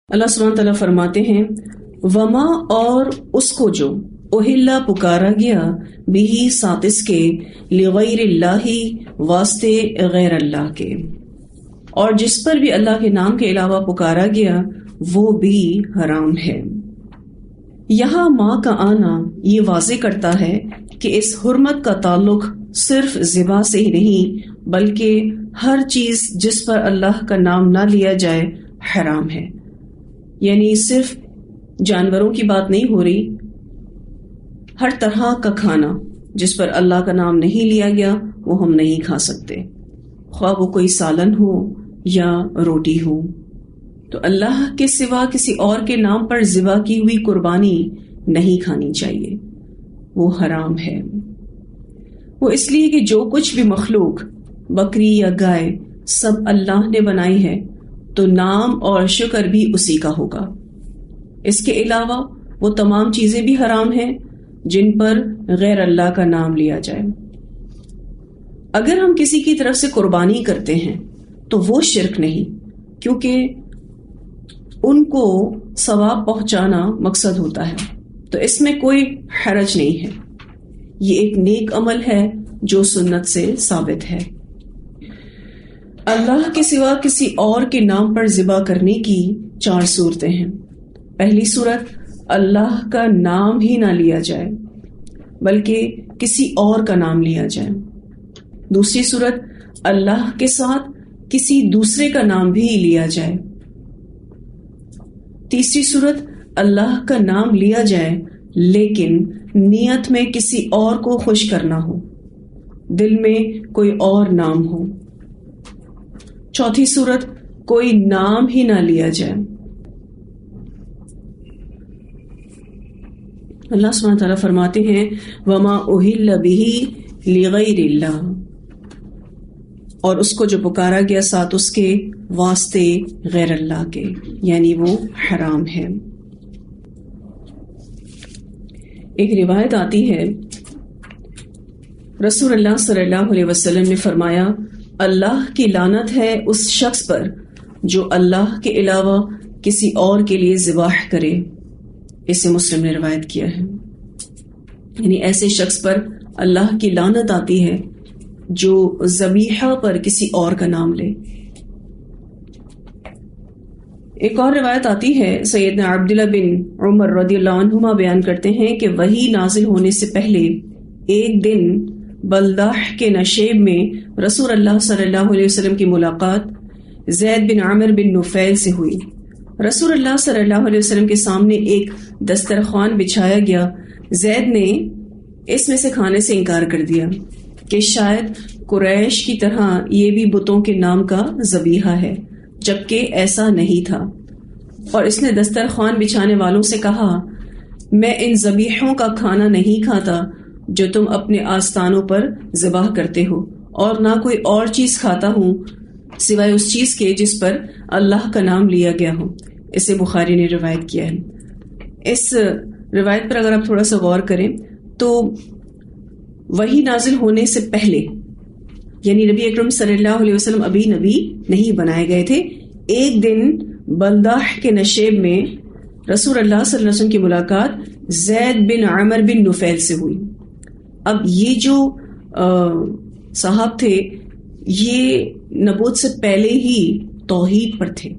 اللہ سبحانہ تعالیٰ فرماتے ہیں وما اور اس کو جو اوہلا پکارا گیا بھی ساتھ اس کے لغیر اللہ واسطے غیر اللہ کے، اور جس پر بھی اللہ کے نام کے علاوہ پکارا گیا وہ بھی حرام ہے۔ یہاں ماں کا آنا یہ واضح کرتا ہے کہ اس حرمت کا تعلق صرف ذبح سے ہی نہیں بلکہ ہر چیز جس پر اللہ کا نام نہ لیا جائے حرام ہے۔ یعنی صرف جانوروں کی بات نہیں ہو رہی، ہر طرح کا کھانا جس پر اللہ کا نام نہیں لیا گیا وہ ہم نہیں کھا سکتے، خواہ وہ کوئی سالن ہو یا روٹی ہو۔ تو اللہ کے سوا کسی اور کے نام پر ذبح کی ہوئی قربانی نہیں کھانی چاہیے، وہ حرام ہے۔ وہ اس لیے کہ جو کچھ بھی مخلوق بکری یا گائے سب اللہ نے بنائی ہے تو نام اور شکر بھی اسی کا ہوگا۔ اس کے علاوہ وہ تمام چیزیں بھی حرام ہیں جن پر غیر اللہ کا نام لیا جائے۔ اگر ہم کسی کی طرف سے قربانی کرتے ہیں تو وہ شرک نہیں، کیونکہ ان کو ثواب پہنچانا مقصد ہوتا ہے، تو اس میں کوئی حرج نہیں ہے۔ یہ ایک نیک عمل ہے جو سنت سے ثابت ہے۔ اللہ کے سوا کسی اور کے نام پر ذبح کرنے کی 4 صورتیں ہیں۔ پہلی صورت، اللہ کا نام ہی نہ لیا جائے بلکہ کسی اور کا نام لیا جائے۔ دوسری صورت، اللہ کے ساتھ کسی دوسرے کا نام بھی لیا جائے۔ تیسری صورت، اللہ کا نام لیا جائے لیکن نیت میں کسی اور کو خوش کرنا ہو، دل میں کوئی اور نام ہو۔ چوتھی صورت، کوئی نام ہی نہ لیا جائے۔ اللہ سبحانہ تعالیٰ فرماتے ہیں وما اہل بہ لغیر اللہ، اور اس کو جو پکارا گیا ساتھ اس کے واسطے غیر اللہ کے، یعنی وہ حرام ہے۔ ایک روایت آتی ہے رسول اللہ صلی اللہ علیہ وسلم نے فرمایا اللہ کی لعنت ہے اس شخص پر جو اللہ کے علاوہ کسی اور کے لیے ذبح کرے۔ اسے مسلم نے روایت کیا ہے۔ یعنی ایسے شخص پر اللہ کی لعنت آتی ہے جو ذبیحہ پر کسی اور کا نام لے۔ ایک اور روایت آتی ہے، سیدنا عبداللہ بن عمر رضی اللہ عنہما بیان کرتے ہیں کہ وحی نازل ہونے سے پہلے ایک دن بلداح کے نشیب میں رسول اللہ صلی اللہ علیہ وسلم کی ملاقات زید بن عامر بن نفیل سے ہوئی۔ رسول اللہ صلی اللہ علیہ وسلم کے سامنے ایک دسترخوان بچھایا گیا۔ زید نے اس میں سے کھانے سے انکار کر دیا کہ شاید قریش کی طرح یہ بھی بتوں کے نام کا ذبیحہ ہے، جبکہ ایسا نہیں تھا، اور اس نے دسترخوان بچھانے والوں سے کہا میں ان ذبیحوں کا کھانا نہیں کھاتا جو تم اپنے آستانوں پر ذبح کرتے ہو، اور نہ کوئی اور چیز کھاتا ہوں سوائے اس چیز کے جس پر اللہ کا نام لیا گیا ہو۔ اسے بخاری نے روایت کیا ہے۔ اس روایت پر اگر آپ تھوڑا سا غور کریں تو وحی نازل ہونے سے پہلے، یعنی نبی اکرم صلی اللہ علیہ وسلم ابھی نبی نہیں بنائے گئے تھے، ایک دن بلداح کے نشیب میں رسول اللہ صلی اللہ علیہ وسلم کی ملاقات زید بن عامر بن نفیل سے ہوئی۔ اب یہ جو صاحب تھے یہ نبوت سے پہلے ہی توحید پر تھے۔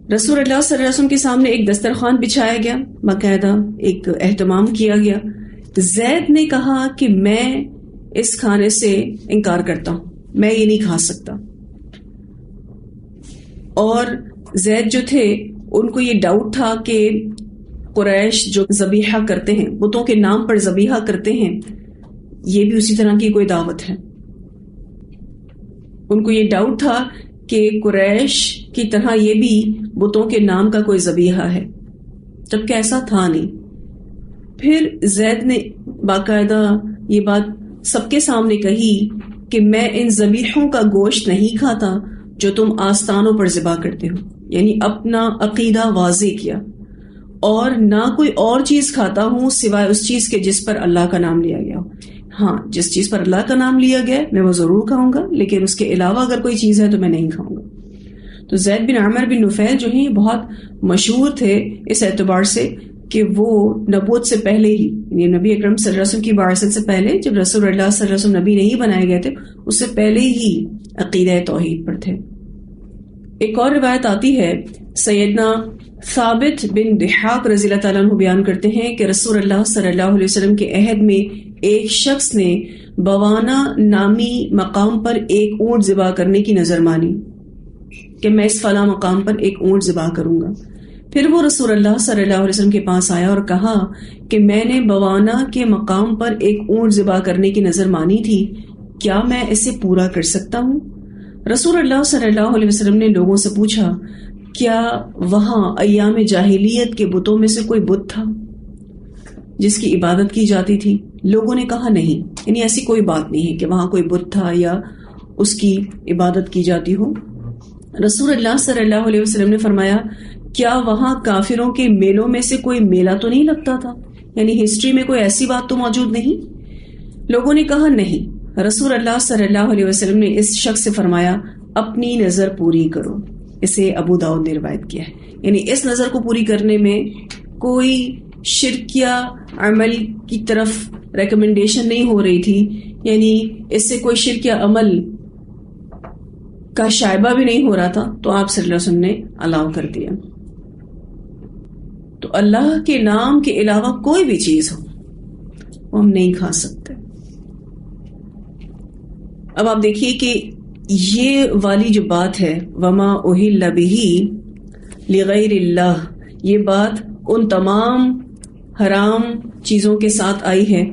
رسول اللہ صلی اللہ علیہ وسلم کے سامنے ایک دسترخوان بچھایا گیا، باقاعدہ ایک اہتمام کیا گیا۔ زید نے کہا کہ میں اس کھانے سے انکار کرتا ہوں، میں یہ نہیں کھا سکتا۔ اور زید جو تھے ان کو یہ ڈاؤٹ تھا کہ قریش جو ذبیحہ کرتے ہیں، بتوں کے نام پر ذبیحہ کرتے ہیں، یہ بھی اسی طرح کی کوئی دعوت ہے۔ ان کو یہ ڈاؤٹ تھا کہ قریش کی طرح یہ بھی بتوں کے نام کا کوئی ذبیحہ ہے، جبکہ ایسا تھا نہیں۔ پھر زید نے باقاعدہ یہ بات سب کے سامنے کہی کہ میں ان ذبیحوں کا گوشت نہیں کھاتا جو تم آستانوں پر ذبح کرتے ہو، یعنی اپنا عقیدہ واضح کیا، اور نہ کوئی اور چیز کھاتا ہوں سوائے اس چیز کے جس پر اللہ کا نام لیا گیا ہو۔ ہاں، جس چیز پر اللہ کا نام لیا گیا میں وہ ضرور کھاؤں گا، لیکن اس کے علاوہ اگر کوئی چیز ہے تو میں نہیں کھاؤں گا۔ تو زید بن عمر بن نفیل جو ہیں بہت مشہور تھے اس اعتبار سے کہ وہ نبوت سے پہلے ہی، یعنی نبی اکرم صلی اللہ علیہ وسلم کی بعثت سے پہلے، جب رسول اللہ صلی اللہ علیہ وسلم نبی نہیں بنائے گئے تھے، اس سے پہلے ہی عقیدہ توحید پر تھے۔ ایک اور روایت آتی ہے، سیدنا ثابت بن ضحاک رضی اللہ تعالیٰ عنہ بیان کرتے ہیں کہ رسول اللہ صلی اللہ علیہ وسلم کے عہد میں ایک شخص نے بوانا نامی مقام پر ایک اونٹ ذبح کرنے کی نظر مانی کہ میں اس فلاں مقام پر ایک اونٹ ذبح کروں گا۔ پھر وہ رسول اللہ صلی اللہ علیہ وسلم کے پاس آیا اور کہا کہ میں نے بوانا کے مقام پر ایک اونٹ ذبح کرنے کی نظر مانی تھی، کیا میں اسے پورا کر سکتا ہوں؟ رسول اللہ صلی اللہ علیہ وسلم نے لوگوں سے پوچھا، کیا وہاں ایام جاہلیت کے بتوں میں سے کوئی بت تھا جس کی عبادت کی جاتی تھی؟ لوگوں نے کہا نہیں، یعنی ایسی کوئی بات نہیں ہے کہ وہاں کوئی بت تھا یا اس کی عبادت کی جاتی ہو۔ رسول اللہ صلی اللہ علیہ وسلم نے فرمایا، کیا وہاں کافروں کے میلوں میں سے کوئی میلہ تو نہیں لگتا تھا؟ یعنی ہسٹری میں کوئی ایسی بات تو موجود نہیں؟ لوگوں نے کہا نہیں۔ رسول اللہ صلی اللہ علیہ وسلم نے اس شخص سے فرمایا، اپنی نظر پوری کرو۔ اسے ابو داؤد نے روایت کیا ہے، یعنی اس نظر کو پوری کرنے میں کوئی شرکیہ عمل کی طرف ریکمنڈیشن نہیں ہو رہی تھی، یعنی اس سے کوئی شرکیہ عمل کا شائبہ بھی نہیں ہو رہا تھا، تو آپ صلی اللہ علیہ وسلم نے الاؤ کر دیا۔ تو اللہ کے نام کے علاوہ کوئی بھی چیز ہو وہ ہم نہیں کھا سکتے۔ اب آپ دیکھیے کہ یہ والی جو بات ہے، وما اہل بہ لغیر اللہ، یہ بات ان تمام حرام چیزوں کے ساتھ آئی ہے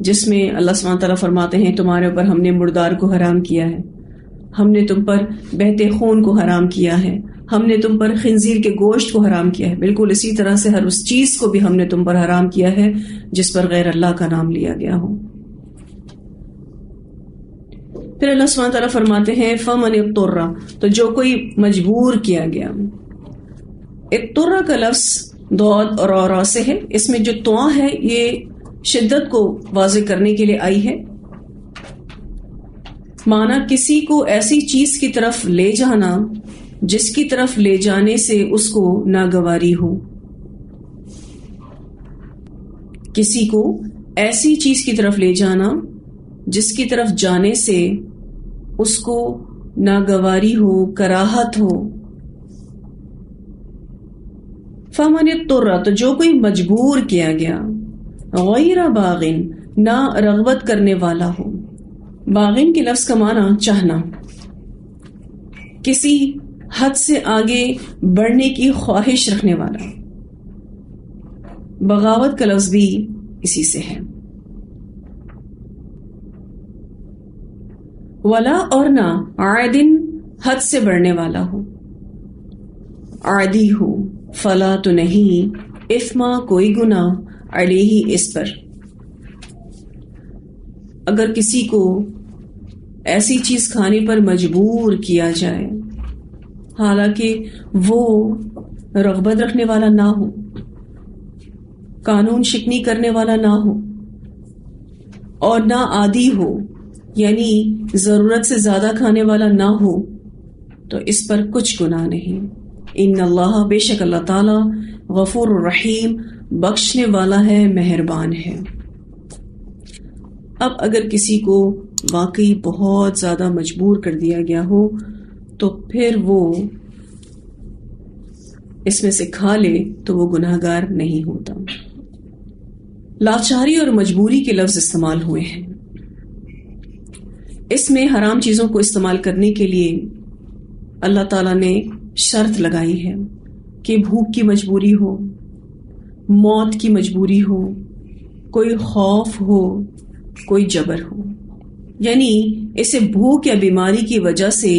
جس میں اللہ سبحانہ تعالیٰ فرماتے ہیں تمہارے اوپر ہم نے مردار کو حرام کیا ہے، ہم نے تم پر بہتے خون کو حرام کیا ہے، ہم نے تم پر خنزیر کے گوشت کو حرام کیا ہے۔ بالکل اسی طرح سے ہر اس چیز کو بھی ہم نے تم پر حرام کیا ہے جس پر غیر اللہ کا نام لیا گیا ہو۔ پھر اللہ سبحانہ تعالیٰ فرماتے ہیں فَمَنِ اضْطُرَّ، تو جو کوئی مجبور کیا گیا۔ اضطر کا لفظ ضاد اور را سے ہے، اس میں جو تواں ہے یہ شدت کو واضح کرنے کے لیے آئی ہے، مانا کسی کو ایسی چیز کی طرف لے جانا جس کی طرف لے جانے سے اس کو ناگواری ہو، کسی کو ایسی چیز کی طرف لے جانا جس کی طرف جانے سے اس کو ناگواری ہو، کراہت ہو۔ فَمَنِ اضْطُرَّ، تو جو کوئی مجبور کیا گیا، غیر باغن، نہ رغبت کرنے والا ہو۔ باغن کے لفظ کا معنی چاہنا، کسی حد سے آگے بڑھنے کی خواہش رکھنے والا۔ بغاوت کا لفظ بھی اسی سے ہے۔ ولا، اور نہ عادن، حد سے بڑھنے والا ہو، عادی ہو۔ فلا، تو نہیں، اثما، کوئی گناہ، علیہ، اس پر۔ اگر کسی کو ایسی چیز کھانے پر مجبور کیا جائے حالانکہ وہ رغبت رکھنے والا نہ ہو، قانون شکنی کرنے والا نہ ہو، اور نہ عادی ہو، یعنی ضرورت سے زیادہ کھانے والا نہ ہو، تو اس پر کچھ گناہ نہیں۔ ان اللہ، بے شک اللہ تعالی، غفور الرحیم، بخشنے والا ہے، مہربان ہے۔ اب اگر کسی کو واقعی بہت زیادہ مجبور کر دیا گیا ہو تو پھر وہ اس میں سے کھا لے تو وہ گناہگار نہیں ہوتا۔ لاچاری اور مجبوری کے لفظ استعمال ہوئے ہیں، اس میں حرام چیزوں کو استعمال کرنے کے لیے اللہ تعالیٰ نے شرط لگائی ہے کہ بھوک کی مجبوری ہو، موت کی مجبوری ہو، کوئی خوف ہو، کوئی جبر ہو، یعنی اسے بھوک یا بیماری کی وجہ سے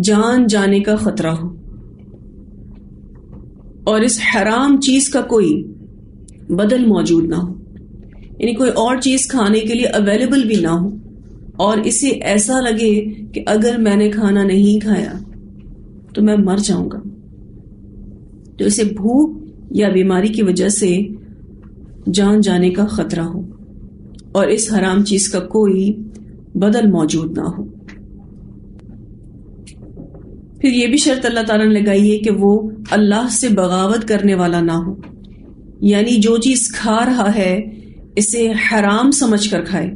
جان جانے کا خطرہ ہو، اور اس حرام چیز کا کوئی بدل موجود نہ ہو، یعنی کوئی اور چیز کھانے کے لیے اویلیبل بھی نہ ہو، اور اسے ایسا لگے کہ اگر میں نے کھانا نہیں کھایا تو میں مر جاؤں گا، تو اسے بھوک یا بیماری کی وجہ سے جان جانے کا خطرہ ہو اور اس حرام چیز کا کوئی بدل موجود نہ ہو۔ پھر یہ بھی شرط اللہ تعالیٰ نے لگائی ہے کہ وہ اللہ سے بغاوت کرنے والا نہ ہو، یعنی جو چیز کھا رہا ہے اسے حرام سمجھ کر کھائے،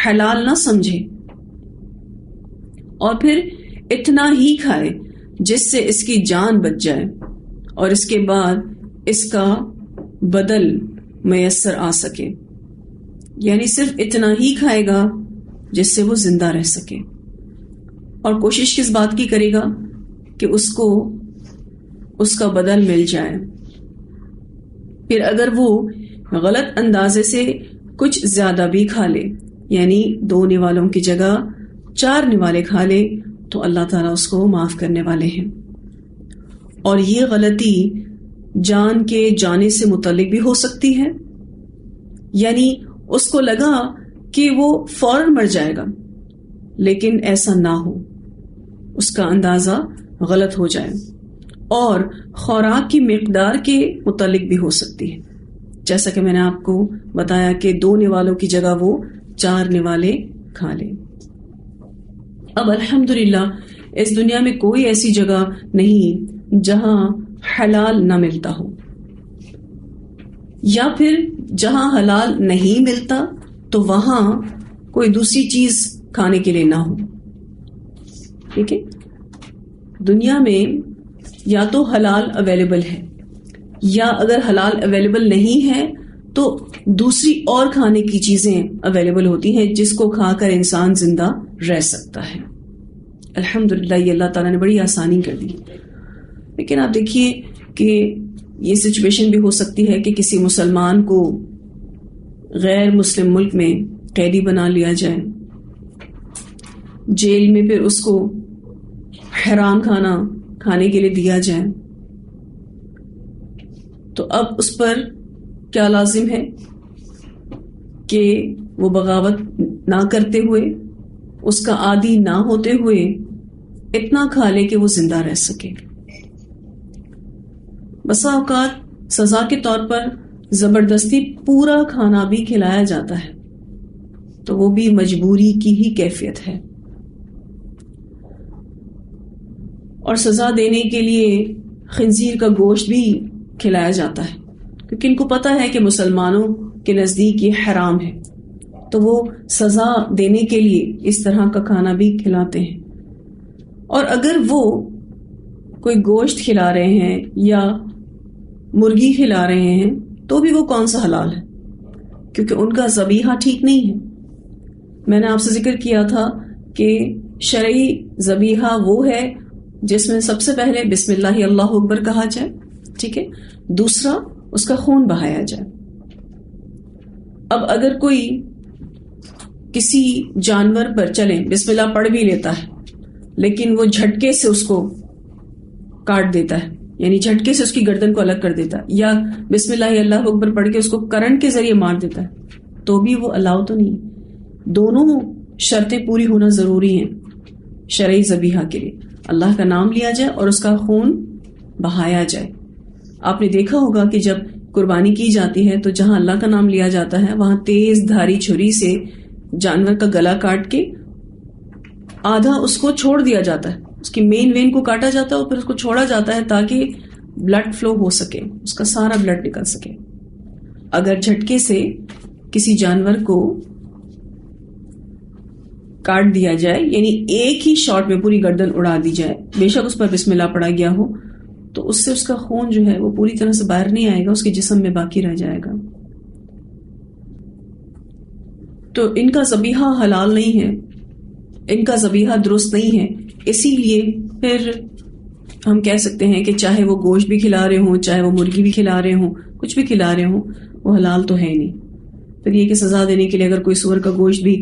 حلال نہ سمجھے، اور پھر اتنا ہی کھائے جس سے اس کی جان بچ جائے اور اس کے بعد اس کا بدل میسر آ سکے، یعنی صرف اتنا ہی کھائے گا جس سے وہ زندہ رہ سکے، اور کوشش کس بات کی کرے گا کہ اس کو اس کا بدل مل جائے۔ پھر اگر وہ غلط اندازے سے کچھ زیادہ بھی کھا لے، یعنی 2 نوالوں کی جگہ 4 نوالے کھا لے، تو اللہ تعالیٰ اس کو معاف کرنے والے ہیں۔ اور یہ غلطی جان کے جانے سے متعلق بھی ہو سکتی ہے، یعنی اس کو لگا کہ وہ فوراً مر جائے گا، لیکن ایسا نہ ہو، اس کا اندازہ غلط ہو جائے، اور خوراک کی مقدار کے متعلق بھی ہو سکتی ہے، جیسا کہ میں نے آپ کو بتایا کہ 2 نوالوں کی جگہ وہ 4 نوالے کھا لے۔ اب الحمدللہ اس دنیا میں کوئی ایسی جگہ نہیں جہاں حلال نہ ملتا ہو، یا پھر جہاں حلال نہیں ملتا تو وہاں کوئی دوسری چیز کھانے کے لیے نہ ہو۔ ٹھیک ہے، دنیا میں یا تو حلال اویلیبل ہے، یا اگر حلال اویلیبل نہیں ہے تو دوسری اور کھانے کی چیزیں اویلیبل ہوتی ہیں جس کو کھا کر انسان زندہ رہ سکتا ہے۔ الحمدللہ یہ اللہ تعالیٰ نے بڑی آسانی کر دی۔ لیکن آپ دیکھیے کہ یہ سچویشن بھی ہو سکتی ہے کہ کسی مسلمان کو غیر مسلم ملک میں قیدی بنا لیا جائے، جیل میں پھر اس کو حرام کھانا کھانے کے لیے دیا جائے، تو اب اس پر کیا لازم ہے کہ وہ بغاوت نہ کرتے ہوئے، اس کا عادی نہ ہوتے ہوئے اتنا کھا لے کہ وہ زندہ رہ سکے۔ بسا اوقات سزا کے طور پر زبردستی پورا کھانا بھی کھلایا جاتا ہے، تو وہ بھی مجبوری کی ہی کیفیت ہے، اور سزا دینے کے لیے خنزیر کا گوشت بھی کھلایا جاتا ہے، کیونکہ ان کو پتہ ہے کہ مسلمانوں کے نزدیک یہ حرام ہے، تو وہ سزا دینے کے لیے اس طرح کا کھانا بھی کھلاتے ہیں۔ اور اگر وہ کوئی گوشت کھلا رہے ہیں یا مرغی کھلا رہے ہیں تو بھی وہ کون سا حلال ہے، کیونکہ ان کا ذبیحہ ٹھیک نہیں ہے۔ میں نے آپ سے ذکر کیا تھا کہ شرعی ذبیحہ وہ ہے جس میں سب سے پہلے بسم اللہ اللہ اکبر کہا جائے، ٹھیک ہے، دوسرا اس کا خون بہایا جائے۔ اب اگر کوئی کسی جانور پر چلیں بسم اللہ پڑھ بھی لیتا ہے لیکن وہ جھٹکے سے اس کو کاٹ دیتا ہے، یعنی جھٹکے سے اس کی گردن کو الگ کر دیتا ہے، یا بسم اللہ اللہ اکبر پڑھ کے اس کو کرنٹ کے ذریعے مار دیتا ہے، تو بھی وہ الاؤ تو نہیں۔ دونوں شرطیں پوری ہونا ضروری ہیں شرعی ذبیحہ کے لیے، اللہ کا نام لیا جائے اور اس کا خون بہایا جائے۔ آپ نے دیکھا ہوگا کہ جب قربانی کی جاتی ہے تو جہاں اللہ کا نام لیا جاتا ہے وہاں تیز دھاری چھری سے جانور کا گلا کاٹ کے آدھا اس کو چھوڑ دیا جاتا ہے، اس کی مین وین کو کاٹا جاتا ہے اور پھر اس کو چھوڑا جاتا ہے تاکہ بلڈ فلو ہو سکے، اس کا سارا بلڈ نکل سکے۔ اگر جھٹکے سے کسی جانور کو کاٹ دیا جائے، یعنی ایک ہی شاٹ میں پوری گردن اڑا دی جائے، بے شک اس پر بسم اللہ پڑھا گیا ہو، تو اس سے اس کا خون جو ہے وہ پوری طرح سے باہر نہیں آئے گا، اس کے جسم میں باقی رہ جائے گا۔ تو ان کا ذبیحہ حلال نہیں ہے، ان کا ذبیحہ درست نہیں ہے، اسی لیے پھر ہم کہہ سکتے ہیں کہ چاہے وہ گوشت بھی کھلا رہے ہوں، چاہے وہ مرغی بھی کھلا رہے ہوں، کچھ بھی کھلا رہے ہوں، وہ حلال تو ہے نہیں۔ پھر یہ کہ سزا دینے کے لیے اگر کوئی سور کا گوشت بھی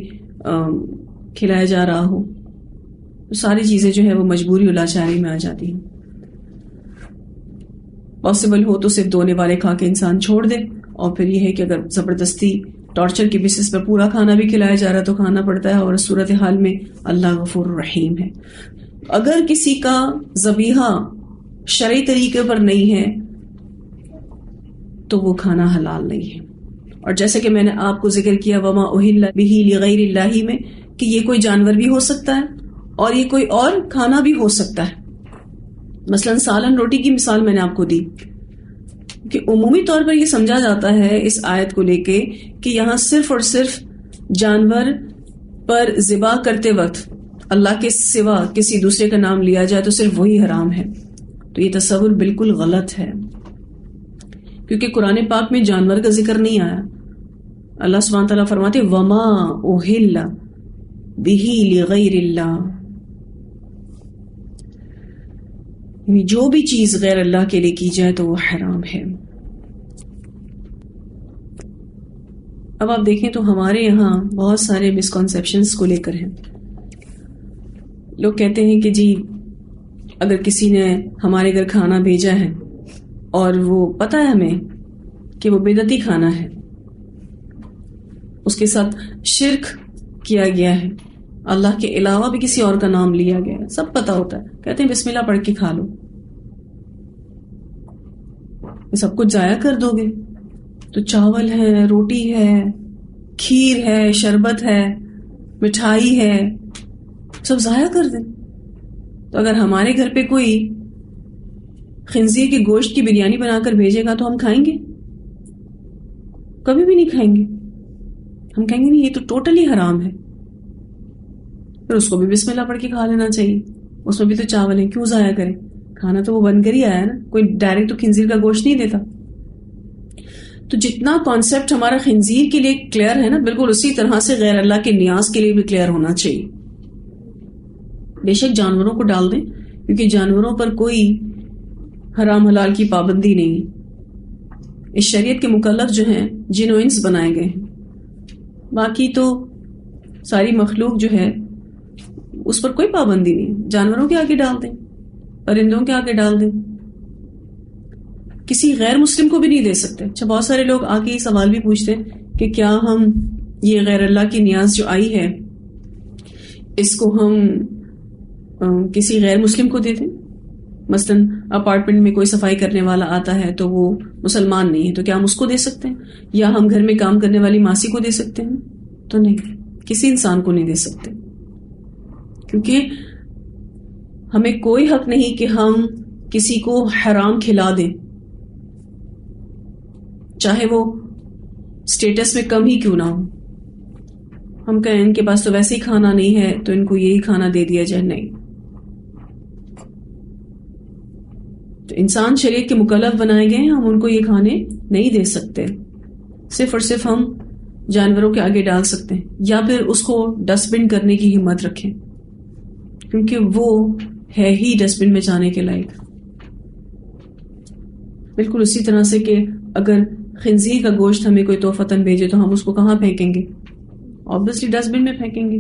کھلایا جا رہا ہو تو ساری چیزیں جو ہے وہ مجبوری و لاچاری میں آ جاتی ہیں۔ پاسبل ہو تو صرف 2 نوالے کھا کے انسان چھوڑ دے، اور پھر یہ ہے کہ اگر زبردستی ٹارچر کی بیسس پر پورا کھانا بھی کھلایا جا رہا ہے تو کھانا پڑتا ہے، اور اس صورتحال میں اللہ غفور رحیم ہے۔ اگر کسی کا ذبیحہ شرعی طریقے پر نہیں ہے تو وہ کھانا حلال نہیں ہے۔ اور جیسے کہ میں نے آپ کو ذکر کیا وما اہل بہ لغیر اللہ میں، کہ یہ کوئی جانور بھی ہو سکتا ہے اور یہ کوئی اور کھانا بھی ہو سکتا ہے، مثلاً سالن روٹی کی مثال میں نے آپ کو دی کہ عمومی طور پر یہ سمجھا جاتا ہے اس آیت کو لے کے کہ یہاں صرف اور صرف جانور پر ذبح کرتے وقت اللہ کے سوا کسی دوسرے کا نام لیا جائے تو صرف وہی حرام ہے. تو یہ تصور بالکل غلط ہے، کیونکہ قرآن پاک میں جانور کا ذکر نہیں آیا. اللہ سبحانہ تعالیٰ فرماتے وما اہل بہ لغیر اللہ، یعنی جو بھی چیز غیر اللہ کے لیے کی جائے تو وہ حرام ہے. اب آپ دیکھیں تو ہمارے یہاں بہت سارے مسکنسیپشنز کو لے کر ہیں. لوگ کہتے ہیں کہ جی اگر کسی نے ہمارے گھر کھانا بھیجا ہے اور وہ پتہ ہے ہمیں کہ وہ بدعتی کھانا ہے، اس کے ساتھ شرک کیا گیا ہے، اللہ کے علاوہ بھی کسی اور کا نام لیا گیا ہے، سب پتہ ہوتا ہے، کہتے ہیں بسم اللہ پڑھ کے کھا لو، یہ سب کچھ ضائع کر دو گے؟ تو چاول ہے، روٹی ہے، کھیر ہے، شربت ہے، مٹھائی ہے، سب ضائع کر دیں. تو اگر ہمارے گھر پہ کوئی خنزیر کے گوشت کی بریانی بنا کر بھیجے گا تو ہم کھائیں گے؟ کبھی بھی نہیں کھائیں گے. ہم کہیں گے نہیں، یہ تو ٹوٹلی حرام ہے. پھر اس کو بھی بسم اللہ پڑھ کے کھا لینا چاہیے، اس میں بھی تو چاول ہے، کیوں ضائع کریں؟ کھانا تو وہ بن کر ہی آیا نا، کوئی ڈائریکٹ تو خنزیر کا گوشت نہیں دیتا. تو جتنا کانسیپٹ ہمارا خنزیر کے لیے کلیئر ہے نا، بالکل اسی طرح سے غیر اللہ کے نیاز کے لیے بھی کلیئر ہونا چاہیے. بے شک جانوروں کو ڈال دیں، کیونکہ جانوروں پر کوئی حرام حلال کی پابندی نہیں. اس شریعت کے مکلف جو ہیں جن و انس بنائے گئے ہیں، باقی تو ساری مخلوق جو ہے اس پر کوئی پابندی نہیں. جانوروں کے آگے ڈال دیں، پرندوں کے آگے ڈال دیں، کسی غیر مسلم کو بھی نہیں دے سکتے. اچھا، بہت سارے لوگ آگے یہ سوال بھی پوچھتے ہیں کہ کیا ہم یہ غیر اللہ کی نیاز جو آئی ہے اس کو ہم کسی غیر مسلم کو دے دیں؟ مثلاً اپارٹمنٹ میں کوئی صفائی کرنے والا آتا ہے تو وہ مسلمان نہیں ہے، تو کیا ہم اس کو دے سکتے ہیں؟ یا ہم گھر میں کام کرنے والی ماسی کو دے سکتے ہیں؟ تو نہیں، کسی انسان کو نہیں دے سکتے، کیونکہ ہمیں کوئی حق نہیں کہ ہم کسی کو حرام کھلا دیں، چاہے وہ سٹیٹس میں کم ہی کیوں نہ ہو. ہم کہیں ان کے پاس تو ویسے ہی کھانا نہیں ہے تو ان کو یہی کھانا دے دیا جائے، نہیں. تو انسان شریعت کے مکلف بنائے گئے ہیں، ہم ان کو یہ کھانے نہیں دے سکتے. صرف اور صرف ہم جانوروں کے آگے ڈال سکتے ہیں، یا پھر اس کو ڈسٹ بن کرنے کی ہمت رکھیں، کیونکہ وہ ہے ہی ڈسٹ بن میں جانے کے لائق. بالکل اسی طرح سے کہ اگر خنزیر کا گوشت ہمیں کوئی تحفتاً بھیجے تو ہم اس کو کہاں پھینکیں گے؟ obviously ڈسٹ بن میں پھینکیں گے.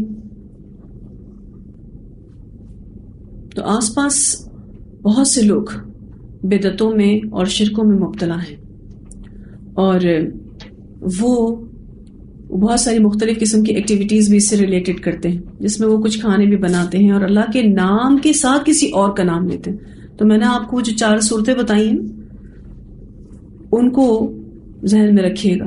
تو آس پاس بہت سے لوگ بدعتوں میں اور شرکوں میں مبتلا ہیں، اور وہ بہت ساری مختلف قسم کی ایکٹیویٹیز بھی اس سے ریلیٹڈ کرتے ہیں، جس میں وہ کچھ کھانے بھی بناتے ہیں اور اللہ کے نام کے ساتھ کسی اور کا نام لیتے ہیں. تو میں نے آپ کو جو 4 صورتیں بتائی ہیں ان کو ذہن میں رکھیے گا.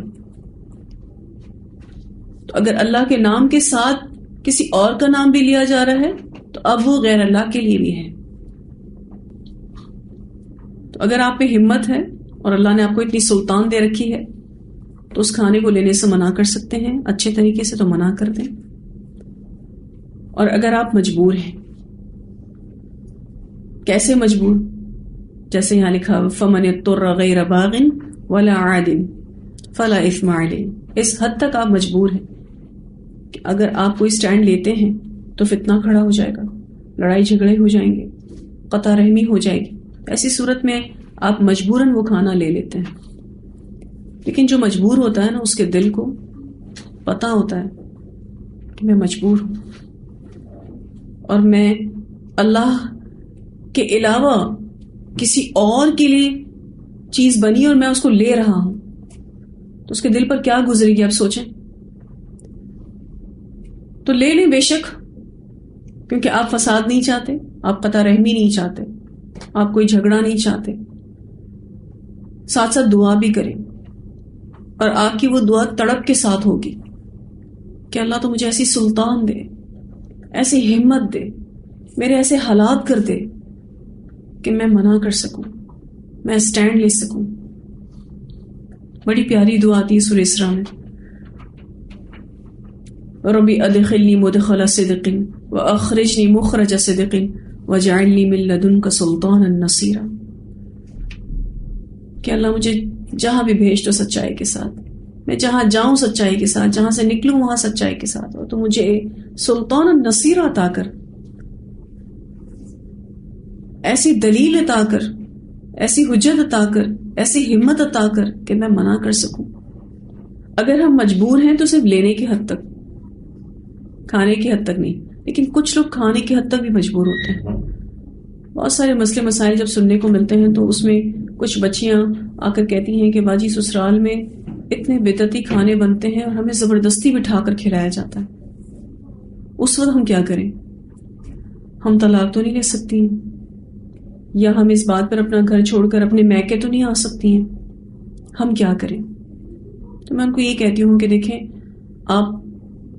تو اگر اللہ کے نام کے ساتھ کسی اور کا نام بھی لیا جا رہا ہے تو اب وہ غیر اللہ کے لیے بھی ہے. تو اگر آپ میں ہمت ہے اور اللہ نے آپ کو اتنی سلطان دے رکھی ہے تو اس کھانے کو لینے سے منع کر سکتے ہیں، اچھے طریقے سے تو منع کر دیں. اور اگر آپ مجبور ہیں، کیسے مجبور؟ جیسے یہاں لکھا فَمَنِ اضْطُرَّ غَيْرَ بَاغٍ وَلَا عَادٍ فَلَا إِثْمَ عَلَيْهِ. اس حد تک آپ مجبور ہیں کہ اگر آپ کوئی سٹینڈ لیتے ہیں تو فتنہ کھڑا ہو جائے گا، لڑائی جھگڑے ہو جائیں گے، قطع رحمی ہو جائے گی. ایسی صورت میں آپ مجبوراً وہ کھانا لے لیتے ہیں. لیکن جو مجبور ہوتا ہے نا، اس کے دل کو پتا ہوتا ہے کہ میں مجبور ہوں اور میں اللہ کے علاوہ کسی اور کے لیے چیز بنی اور میں اس کو لے رہا ہوں، تو اس کے دل پر کیا گزرے گی آپ سوچیں. تو لے لیں بے شک، کیونکہ آپ فساد نہیں چاہتے، آپ قطع رحمی نہیں چاہتے، آپ کوئی جھگڑا نہیں چاہتے. ساتھ ساتھ دعا بھی کریں، اور آپ کی وہ دعا تڑپ کے ساتھ ہوگی کہ اللہ تو مجھے ایسی سلطان دے، ایسی ہمت دے، میرے ایسے حالات کر دے کہ میں منع کر سکوں، میں اسٹینڈ لے سکوں. بڑی پیاری دعا آتی ہے سورہ اسراء میں، ربی ادخلنی مدخل صدق واخرجنی مخرج صدق واجعلنی من لدنک سلطانا نصیرا، کہ اللہ مجھے جہاں بھی بھیج تو سچائی کے ساتھ، میں جہاں جاؤں سچائی کے ساتھ، جہاں سے نکلوں وہاں سچائی کے ساتھ، اور تو مجھے سلطان النصیر عطا کر، ایسی دلیل عطا کر، ایسی حجت عطا کر، ایسی ہمت عطا کر کہ میں منع کر سکوں. اگر ہم مجبور ہیں تو صرف لینے کی حد تک، کھانے کی حد تک نہیں. لیکن کچھ لوگ کھانے کی حد تک بھی مجبور ہوتے ہیں. بہت سارے مسئلے مسائل جب سننے کو ملتے ہیں تو اس میں کچھ بچیاں آ کر کہتی ہیں کہ باجی سسرال میں اتنے بدعتی کھانے بنتے ہیں اور ہمیں زبردستی بٹھا کر کھلایا جاتا ہے. اس وقت ہم کیا کریں؟ ہم طلاق تو نہیں لے سکتی ہیں، یا ہم اس بات پر اپنا گھر چھوڑ کر اپنے میکے تو نہیں آ سکتی ہیں. ہم کیا کریں؟ تو میں ان کو یہ کہتی ہوں کہ دیکھیں، آپ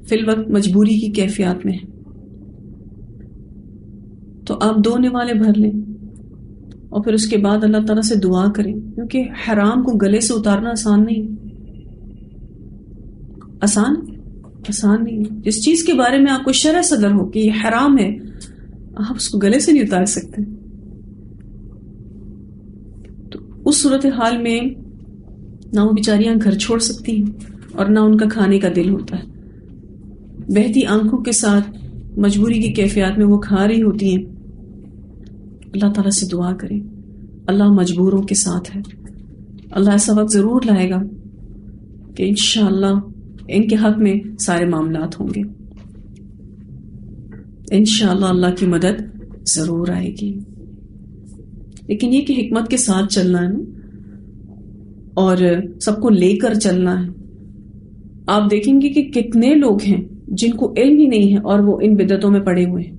فی الوقت مجبوری کی کیفیات میں ہیں تو آپ 2 نوالے بھر لیں اور پھر اس کے بعد اللہ تعالیٰ سے دعا کریں، کیونکہ حرام کو گلے سے اتارنا آسان نہیں. آسان نہیں. جس چیز کے بارے میں آپ کو شرح صدر ہو کہ یہ حرام ہے، آپ اس کو گلے سے نہیں اتار سکتے. تو اس صورتحال میں نہ وہ بیچاریاں گھر چھوڑ سکتی ہیں اور نہ ان کا کھانے کا دل ہوتا ہے. بہتی آنکھوں کے ساتھ مجبوری کی کیفیات میں وہ کھا رہی ہوتی ہیں. اللہ تعالیٰ سے دعا کریں، اللہ مجبوروں کے ساتھ ہے. اللہ ایسا وقت ضرور لائے گا کہ انشاءاللہ ان کے حق میں سارے معاملات ہوں گے. انشاءاللہ اللہ کی مدد ضرور آئے گی. لیکن یہ کہ حکمت کے ساتھ چلنا ہے اور سب کو لے کر چلنا ہے. آپ دیکھیں گے کہ کتنے لوگ ہیں جن کو علم ہی نہیں ہے اور وہ ان بدعتوں میں پڑے ہوئے ہیں.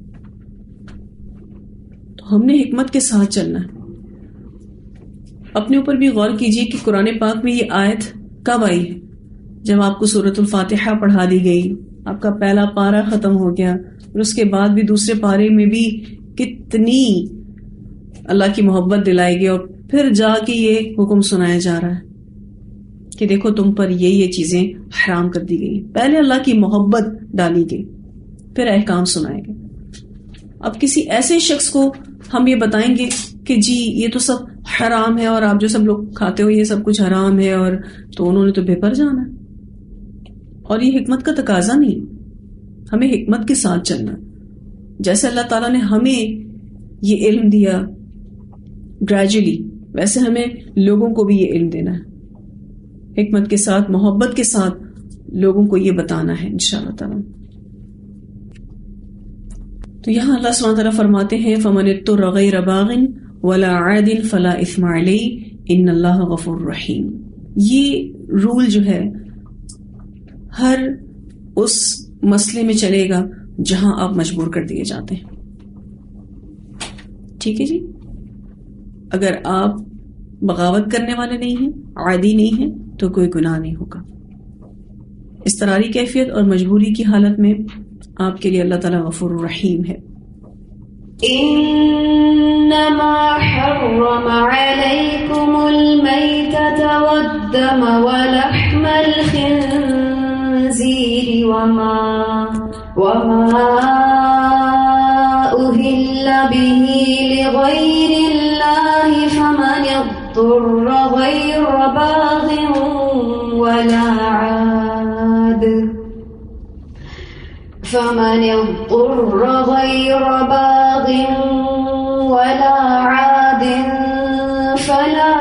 تو ہم نے حکمت کے ساتھ چلنا ہے. اپنے اوپر بھی غور کیجئے کہ قرآن پاک میں یہ آیت کب آئی ہے؟ جب آپ کو سورۃ الفاتحہ پڑھا دی گئی، آپ کا پہلا پارہ ختم ہو گیا، اور اس کے بعد بھی دوسرے پارے میں بھی کتنی اللہ کی محبت دلائی گئی، اور پھر جا کے یہ حکم سنایا جا رہا ہے کہ دیکھو تم پر یہ چیزیں حرام کر دی گئی. پہلے اللہ کی محبت ڈالی گئی، پھر احکام سنائے گئے. اب کسی ایسے شخص کو ہم یہ بتائیں گے کہ جی یہ تو سب حرام ہے اور آپ جو سب لوگ کھاتے ہو یہ سب کچھ حرام ہے، اور تو انہوں نے تو بے پر جانا ہے. اور یہ حکمت کا تقاضا نہیں. ہمیں حکمت کے ساتھ چلنا. جیسے اللہ تعالیٰ نے ہمیں یہ علم دیا گریجولی، ویسے ہمیں لوگوں کو بھی یہ علم دینا ہے. حکمت کے ساتھ، محبت کے ساتھ لوگوں کو یہ بتانا ہے انشاءاللہ تعالیٰ. تو یہاں اللہ سبحانہ وتعالیٰ فرماتے ہیں فَمَنِ اضْطُرَّ غَيْرَ بَاغٍ وَلَا عَادٍ فَلَا إِثْمَ عَلَيْهِ إِنَّ اللَّهَ غَفُورٌ رَحِيمٌ. یہ رول جو ہے ہر اس مسئلے میں چلے گا جہاں آپ مجبور کر دیے جاتے ہیں. ٹھیک ہے جی. اگر آپ بغاوت کرنے والے نہیں ہیں، عادی نہیں ہیں، تو کوئی گناہ نہیں ہوگا. اضطراری کیفیت اور مجبوری کی حالت میں آپ کے لیے اللہ تعالیٰ غفور رحیم ہے. انما حرم علیکم المیتۃ والدم ولحم الخنزیر وما أهل به لغير الله فمن اضطر غير باغ ولا عاد فلا